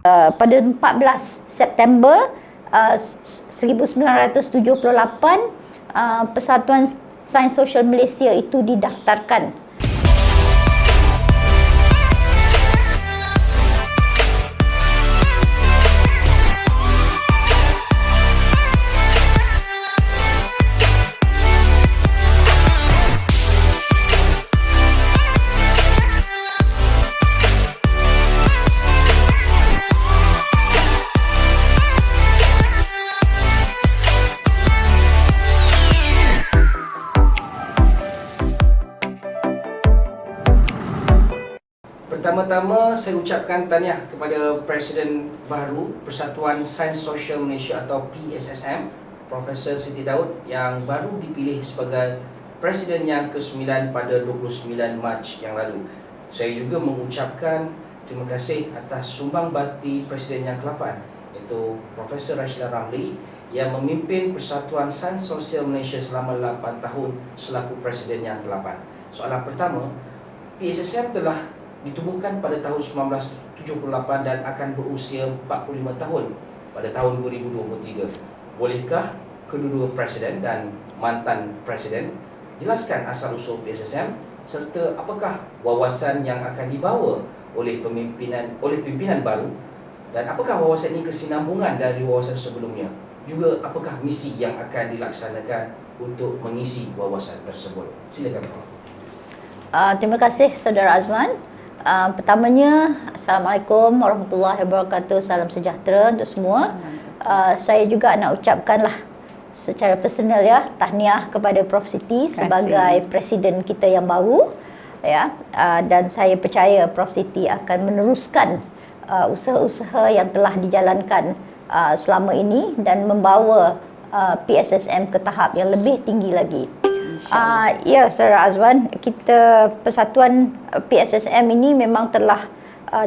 pada 14 September 1978 Persatuan Sains Sosial Malaysia itu didaftarkan. Pertama-tama saya ucapkan tahniah kepada Presiden baru Persatuan Sains Sosial Malaysia atau PSSM, Profesor Siti Daud, yang baru dipilih sebagai Presiden yang ke-9 pada 29 Mac yang lalu. Saya juga mengucapkan terima kasih atas sumbang bakti Presiden yang ke-8, iaitu Profesor Rashidah Ramli, yang memimpin Persatuan Sains Sosial Malaysia selama 8 tahun selaku Presiden yang ke-8. Soalan pertama, PSSM telah ditubuhkan pada tahun 1978 dan akan berusia 45 tahun pada tahun 2023. Bolehkah kedua-dua Presiden dan mantan Presiden jelaskan asal-usul PSSM serta apakah wawasan yang akan dibawa oleh pimpinan baru, dan apakah wawasan ini kesinambungan dari wawasan sebelumnya? Juga apakah misi yang akan dilaksanakan untuk mengisi wawasan tersebut? Silakan Prof. Terima kasih Saudara Azman. Pertamanya, Assalamualaikum warahmatullahi wabarakatuh. Salam sejahtera untuk semua. Saya juga nak ucapkanlah secara personal tahniah kepada Prof Siti sebagai Presiden kita yang baru, dan saya percaya Prof Siti akan meneruskan usaha-usaha yang telah dijalankan selama ini dan membawa PSSM ke tahap yang lebih tinggi lagi. Ya, Saudara Azwan, kita Persatuan PSSM ini memang telah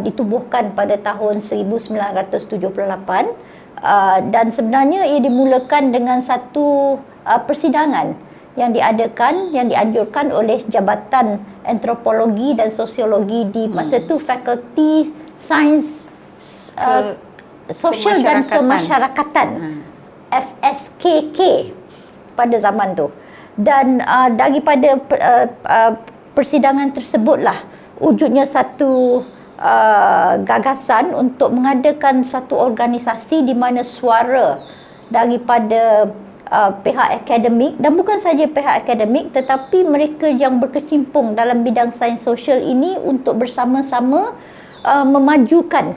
ditubuhkan pada tahun 1978 dan sebenarnya ia dimulakan dengan satu persidangan yang dianjurkan oleh Jabatan Antropologi dan Sosiologi di masa itu Fakulti Sains Sosial dan Kemasyarakatan, FSKK pada zaman tu. Dan daripada persidangan tersebutlah wujudnya satu gagasan untuk mengadakan satu organisasi di mana suara daripada pihak akademik, dan bukan saja pihak akademik tetapi mereka yang berkecimpung dalam bidang sains sosial ini untuk bersama-sama memajukan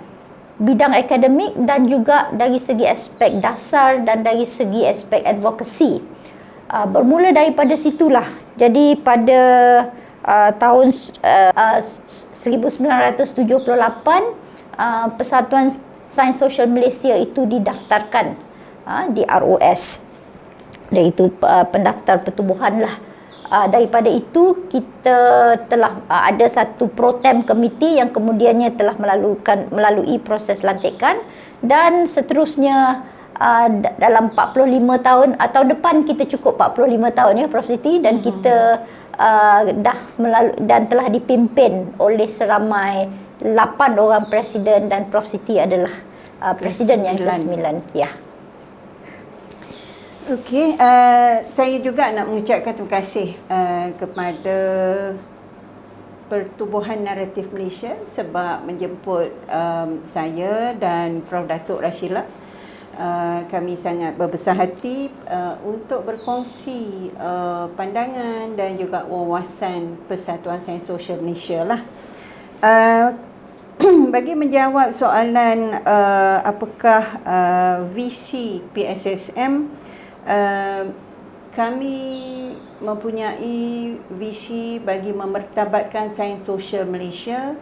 bidang akademik dan juga dari segi aspek dasar dan dari segi aspek advokasi. Bermula daripada situlah. Jadi pada tahun 1978 Persatuan Sains Sosial Malaysia itu didaftarkan di ROS, iaitu pendaftar pertubuhan lah. Daripada itu kita telah ada satu pro-tem komiti yang kemudiannya telah melalui proses lantikan, dan seterusnya dalam 45 tahun atau depan kita cukup 45 tahun Prof Siti, dan kita telah dipimpin oleh seramai 8 orang presiden, dan Prof Siti adalah presiden yang ke-9. Ya. Okey, saya juga nak mengucapkan terima kasih kepada Pertubuhan Naratif Malaysia sebab menjemput saya dan Prof Datuk Rashidah. Kami sangat berbesar hati untuk berkongsi pandangan dan juga wawasan Persatuan Sains Sosial Malaysia lah. Bagi menjawab soalan apakah visi PSSM, kami mempunyai visi bagi memertabatkan sains sosial Malaysia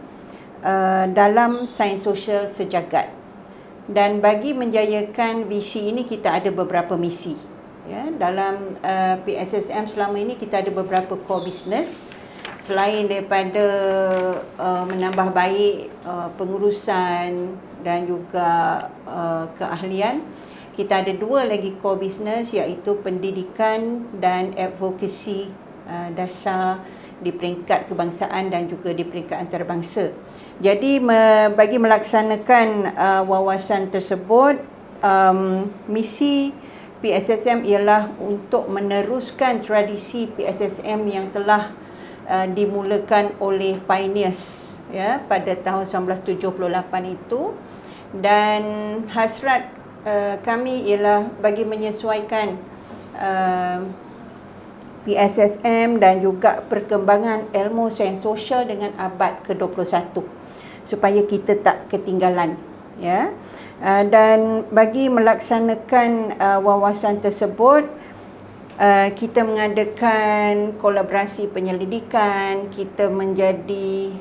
dalam sains sosial sejagat. Dan bagi menjayakan visi ini kita ada beberapa misi. Dalam PSSM selama ini kita ada beberapa core business. Selain daripada menambah baik pengurusan dan juga keahlian, kita ada 2 lagi core business, iaitu pendidikan dan advokasi dasar di peringkat kebangsaan dan juga di peringkat antarabangsa. Jadi bagi melaksanakan wawasan tersebut, misi PSSM ialah untuk meneruskan tradisi PSSM yang telah dimulakan oleh pioneers ya pada tahun 1978 itu, dan hasrat kami ialah bagi menyesuaikan PSSM dan juga perkembangan ilmu sains sosial dengan abad ke-21 supaya kita tak ketinggalan ya. Dan bagi melaksanakan wawasan tersebut, kita mengadakan kolaborasi penyelidikan, kita menjadi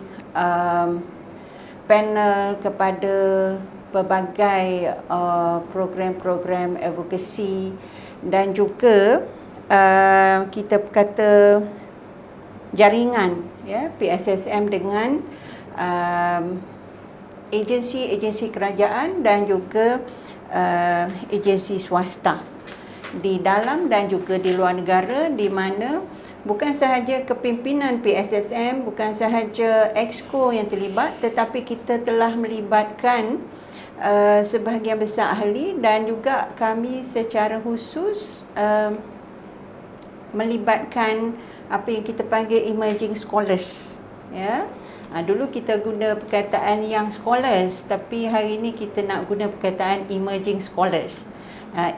panel kepada pelbagai program-program advokasi, dan juga kita kata jaringan ya PSSM dengan agensi-agensi kerajaan dan juga agensi swasta di dalam dan juga di luar negara, di mana bukan sahaja kepimpinan PSSM, bukan sahaja Exco yang terlibat, tetapi kita telah melibatkan sebahagian besar ahli, dan juga kami secara khusus melibatkan apa yang kita panggil emerging scholars ya. Dulu kita guna perkataan young scholars, tapi hari ini kita nak guna perkataan emerging scholars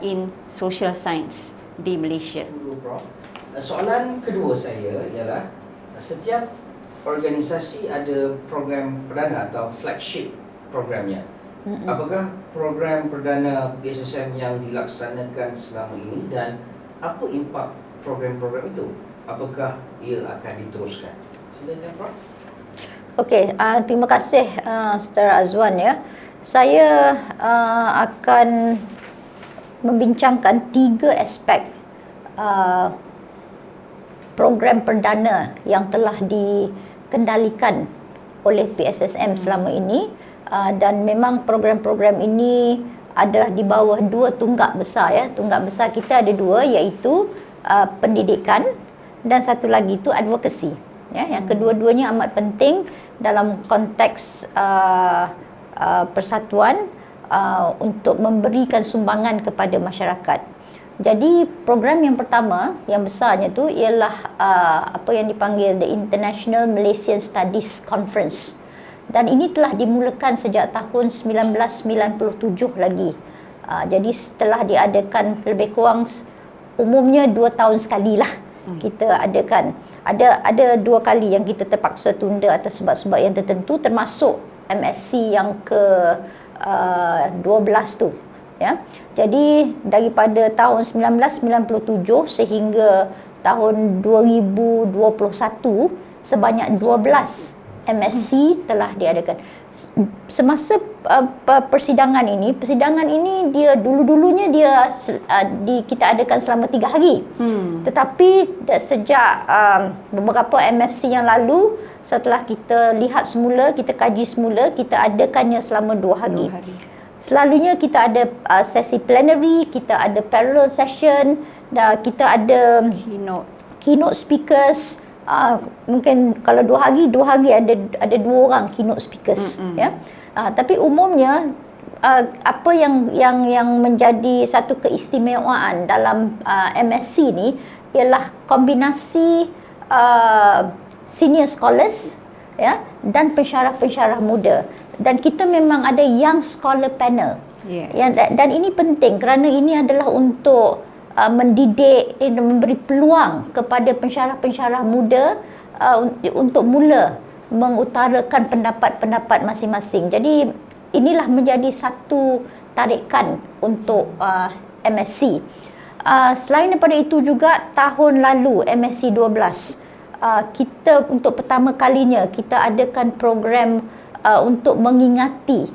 in social science di Malaysia. Soalan kedua saya ialah, setiap organisasi ada program perdana atau flagship programnya. Apakah program perdana PSSM yang dilaksanakan selama ini, dan apa impak program-program itu? Apakah ia akan diteruskan? Silakan, Prof. Okey, terima kasih Saudara Azwan ya. Saya akan membincangkan 3 aspek program perdana yang telah dikendalikan oleh PSSM selama ini, dan memang program-program ini adalah di bawah 2 tunggak besar ya. Tunggak besar kita ada 2, iaitu pendidikan, dan satu lagi itu advokasi ya. Yang kedua-duanya amat penting dalam konteks persatuan untuk memberikan sumbangan kepada masyarakat. Jadi program yang pertama yang besarnya tu ialah apa yang dipanggil the International Malaysian Studies Conference, dan ini telah dimulakan sejak tahun 1997 lagi. Jadi setelah diadakan lebih kurang umumnya 2 tahun sekali lah kita adakan. Ada 2 kali yang kita terpaksa tunda atas sebab-sebab yang tertentu, termasuk MSc yang ke-12 tu ya. Jadi daripada tahun 1997 sehingga tahun 2021 sebanyak 12 MSc telah diadakan. Semasa persidangan ini dia dulu-dulunya kita adakan selama 3 hari. Tetapi sejak beberapa MFC yang lalu, setelah kita lihat semula, kita kaji semula, kita adakannya selama 2 hari. Selalunya kita ada sesi plenary, kita ada parallel session, dan kita ada keynote speakers. Mungkin kalau 2 hari ada 2 orang keynote speakers ya. Tapi umumnya apa yang menjadi satu keistimewaan dalam MSc ni ialah kombinasi senior scholars ya dan pensyarah-pensyarah muda, dan kita memang ada young scholar panel. Ya, dan ini penting kerana ini adalah untuk mendidik dan memberi peluang kepada pensyarah-pensyarah muda untuk mula mengutarakan pendapat-pendapat masing-masing. Jadi inilah menjadi satu tarikan untuk MSc. Selain daripada itu juga, tahun lalu MSc 12 kita untuk pertama kalinya kita adakan program untuk mengingati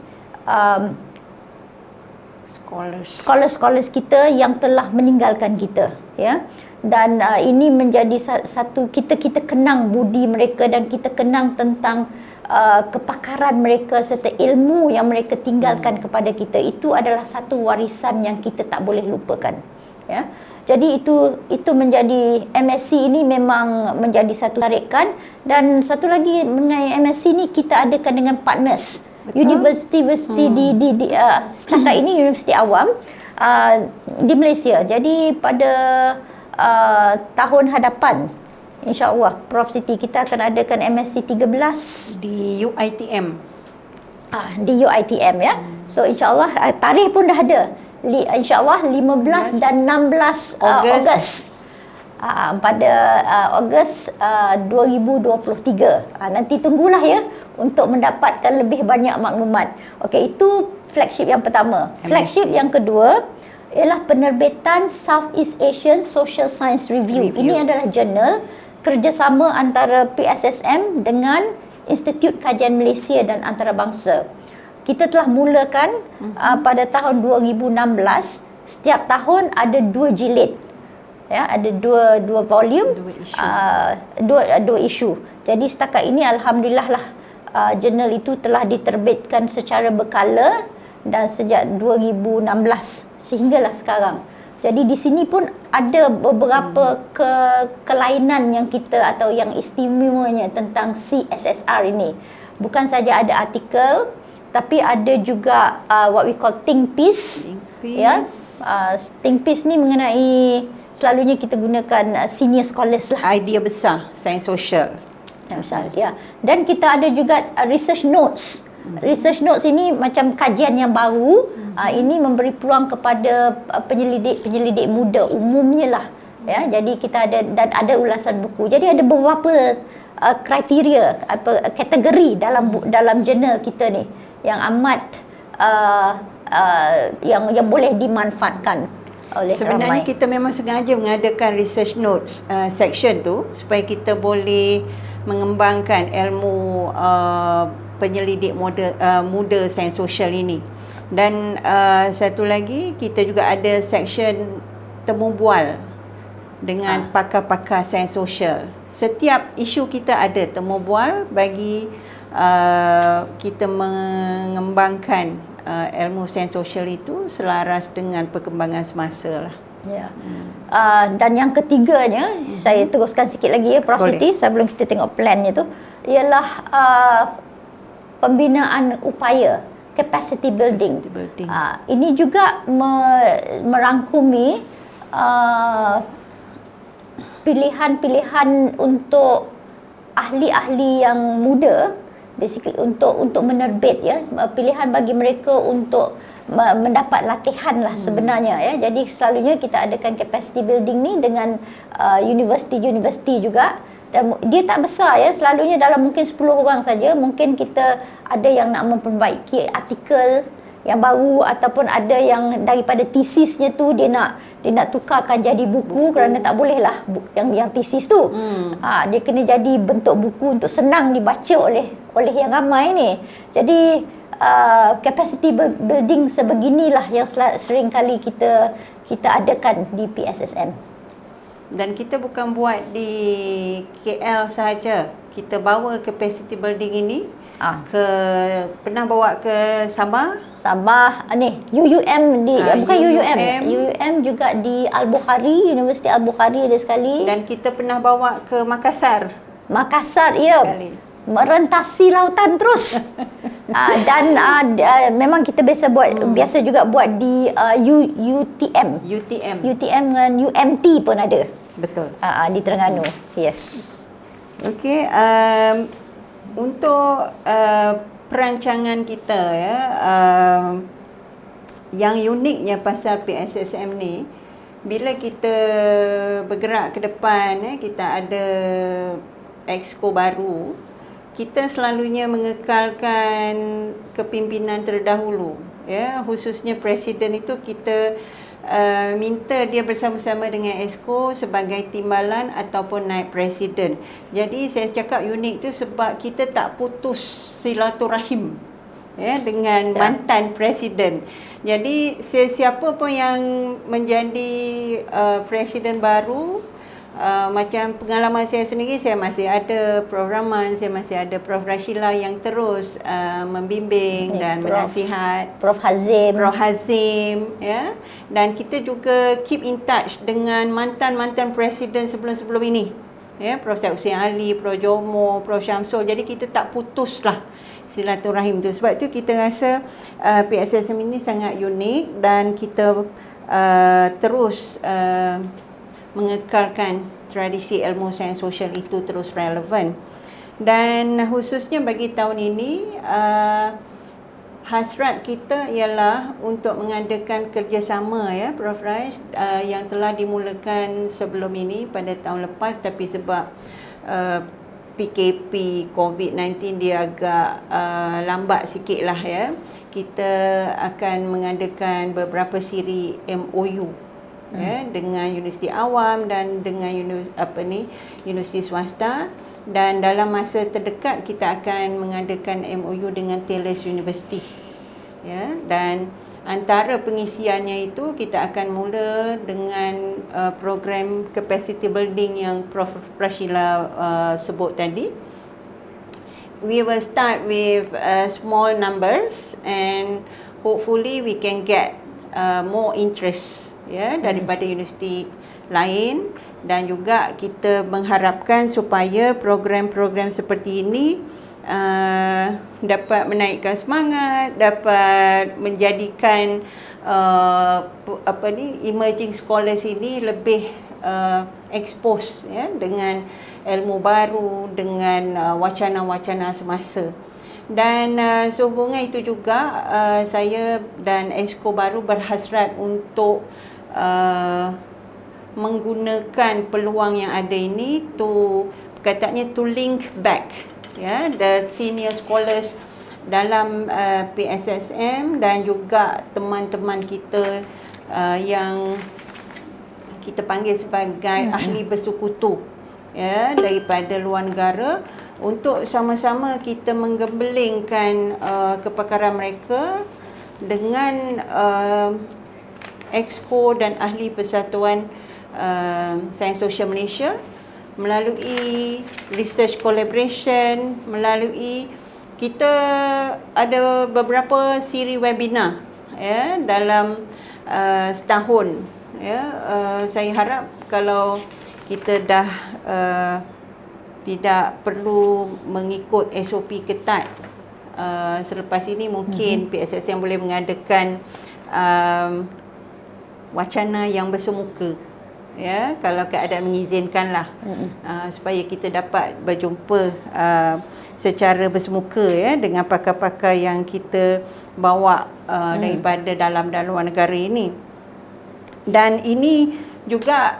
scholars kita yang telah meninggalkan kita ya. Dan ini menjadi satu kita kenang budi mereka, dan kita kenang tentang kepakaran mereka serta ilmu yang mereka tinggalkan kepada kita. Itu adalah satu warisan yang kita tak boleh lupakan ya. Jadi itu menjadi MSc ini memang menjadi satu tarikan. Dan satu lagi mengenai MSc ni kita adakan dengan partners. Universiti setakat ini universiti awam di Malaysia. Jadi pada tahun hadapan, insya-Allah Prof Siti kita akan adakan MSc 13 di UiTM. Di UiTM ya. So insya-Allah tarikh pun dah ada. InsyaAllah 15 dan 16 Ogos. Pada Ogos 2023. Nanti tunggulah ya untuk mendapatkan lebih banyak maklumat. Okey, itu flagship yang pertama. Flagship yang kedua ialah penerbitan Southeast Asian Social Science Review. Ini adalah jurnal kerjasama antara PSSM dengan Institut Kajian Malaysia dan Antarabangsa. Kita telah mulakan pada tahun 2016. Setiap tahun ada 2 jilid. Ya, ada dua volume, dua isu. Jadi setakat ini alhamdulillah lah jurnal itu telah diterbitkan secara berkala dan sejak 2016 sehinggalah sekarang. Jadi di sini pun ada beberapa kelainan yang kita atau yang istimewanya tentang CSSR ini. Bukan saja ada artikel, tapi ada juga what we call think piece. Ya, think piece ni mengenai selalunya kita gunakan senior scholars lah. Idea besar sains sosial. Ya. Dan kita ada juga research notes. Research notes ini macam kajian yang baru. Ini memberi peluang kepada penyelidik muda umumnya lah. Ya, jadi kita ada dan ada ulasan buku. Jadi ada beberapa kriteria kategori dalam jurnal kita ni yang amat yang boleh dimanfaatkan oleh sebenarnya ramai. Kita memang sengaja mengadakan research notes section tu supaya kita boleh mengembangkan ilmu penyelidik muda sains sosial ini. Dan satu lagi kita juga ada section temu bual dengan pakar-pakar sains sosial. Setiap isu kita ada temu bual bagi kita mengembangkan ilmu sains sosial itu selaras dengan perkembangan semasa lah. Ya. Dan yang ketiganya, saya teruskan sikit lagi ya Prof Siti sebelum kita tengok plannya tu, ialah pembinaan upaya capacity building. Ini juga merangkumi pilihan-pilihan untuk ahli-ahli yang muda, basically untuk menerbit ya, pilihan bagi mereka untuk mendapat latihan lah sebenarnya ya. Jadi selalunya kita adakan capacity building ni dengan universiti-universiti juga. Dan dia tak besar ya, selalunya dalam mungkin 10 orang saja. Mungkin kita ada yang nak memperbaiki artikel yang baru ataupun ada yang daripada tesisnya tu dia nak tukarkan jadi buku kerana tak boleh lah yang tesis tu. Dia kena jadi bentuk buku untuk senang dibaca oleh yang ramai ni. Jadi capacity building sebeginilah yang sering kali kita adakan di PSSM. Dan kita bukan buat di KL sahaja. Kita bawa capacity building ini pernah bawa ke Sabah ni UUM bukan UUM juga di Al-Bukhari, Universiti Al-Bukhari ada sekali. Dan kita pernah bawa ke Makassar ya sekali. Merentasi lautan terus. Dan memang kita biasa juga buat di UTM dengan UMT pun ada. Betul. Di Terengganu. Yes. Okey, untuk perancangan kita ya, yang uniknya pasal PSSM ni, bila kita bergerak ke depan kita ada exco baru, kita selalunya mengekalkan kepimpinan terdahulu ya, khususnya presiden itu kita minta dia bersama-sama dengan exco sebagai timbalan ataupun naib presiden. Jadi saya cakap unik tu sebab kita tak putus silaturahim ya dengan mantan presiden. Jadi sesiapa pun yang menjadi presiden baru macam pengalaman saya sendiri, saya masih ada Prof. Rahman, saya masih ada Prof. Rashila yang terus membimbing dan menasihat. Prof. Hazim. Prof. Hazim, ya. Dan kita juga keep in touch dengan mantan-mantan presiden sebelum-sebelum ini. Ya, Prof. Syed Hussein Ali, Prof. Jomo, Prof. Syamsul. Jadi kita tak putuslah silaturahim tu. Sebab tu kita rasa PSSM ini sangat unik dan kita terus mengekalkan tradisi ilmu sains sosial itu terus relevan. Dan khususnya bagi tahun ini, hasrat kita ialah untuk mengadakan kerjasama, ya Prof. Raj, yang telah dimulakan sebelum ini pada tahun lepas, tapi sebab PKP COVID-19 dia agak lambat sikit lah, ya. Kita akan mengadakan beberapa siri MOU ya, dengan universiti awam dan dengan universiti swasta, dan dalam masa terdekat kita akan mengadakan MOU dengan Taylor University, ya. Dan antara pengisiannya itu kita akan mula dengan program capacity building yang Prof. Rashila sebut tadi. We will start with small numbers and hopefully we can get more interest, ya, daripada universiti lain, dan juga kita mengharapkan supaya program-program seperti ini dapat menaikkan semangat, dapat menjadikan emerging scholars ini lebih expose, ya, dengan ilmu baru, dengan wacana-wacana semasa. Dan sehubungan itu juga saya dan Exco baru berhasrat untuk menggunakan peluang yang ada ini katanya to link back, ya, the senior scholars dalam PSSM dan juga teman-teman kita yang kita panggil sebagai ahli bersekutu, ya, daripada luar negara, untuk sama-sama kita menggembelingkan kepakaran mereka dengan Exco dan ahli Persatuan Sains Sosial Malaysia melalui research collaboration, melalui kita ada beberapa siri webinar, ya, dalam setahun, ya. Saya harap kalau kita dah tidak perlu mengikut SOP ketat, selepas ini mungkin PSSM boleh mengadakan wacana yang bersemuka, ya, kalau keadaan mengizinkanlah, supaya kita dapat berjumpa secara bersemuka, ya, dengan pakar-pakar yang kita bawa daripada dalam dan luar negara ini. Dan ini juga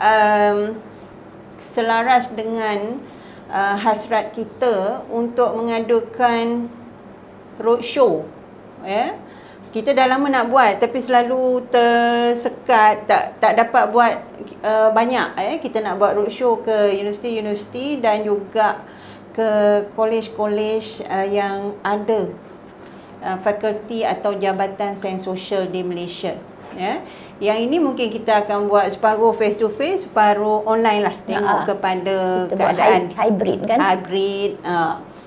selaras dengan hasrat kita untuk mengadakan roadshow, ya. Kita dah lama nak buat tapi selalu tersekat, tak dapat buat banyak, ya. Kita nak buat roadshow ke universiti-universiti dan juga ke kolej-kolej yang ada fakulti atau jabatan sains sosial di Malaysia, ya. Yang ini mungkin kita akan buat separuh face to face, separuh online lah, tengok kepada kita keadaan hybrid kan. Hybrid.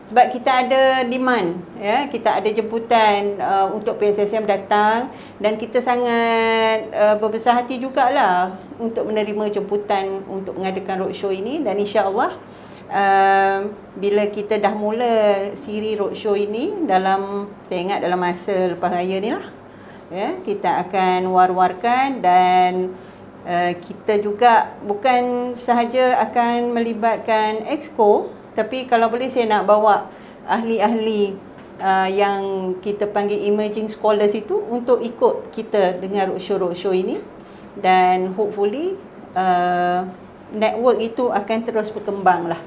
Sebab kita ada demand, ya, kita ada jemputan untuk PSSM datang, dan kita sangat berbesar hati jugalah untuk menerima jemputan untuk mengadakan roadshow ini. Dan insya-Allah bila kita dah mula siri roadshow ini saya ingat dalam masa lepas raya ni lah, ya, kita akan war-warkan. Dan kita juga bukan sahaja akan melibatkan Exco, tapi kalau boleh saya nak bawa ahli-ahli yang kita panggil emerging scholars itu untuk ikut kita dengan roadshow ini. Dan hopefully network itu akan terus berkembang lah.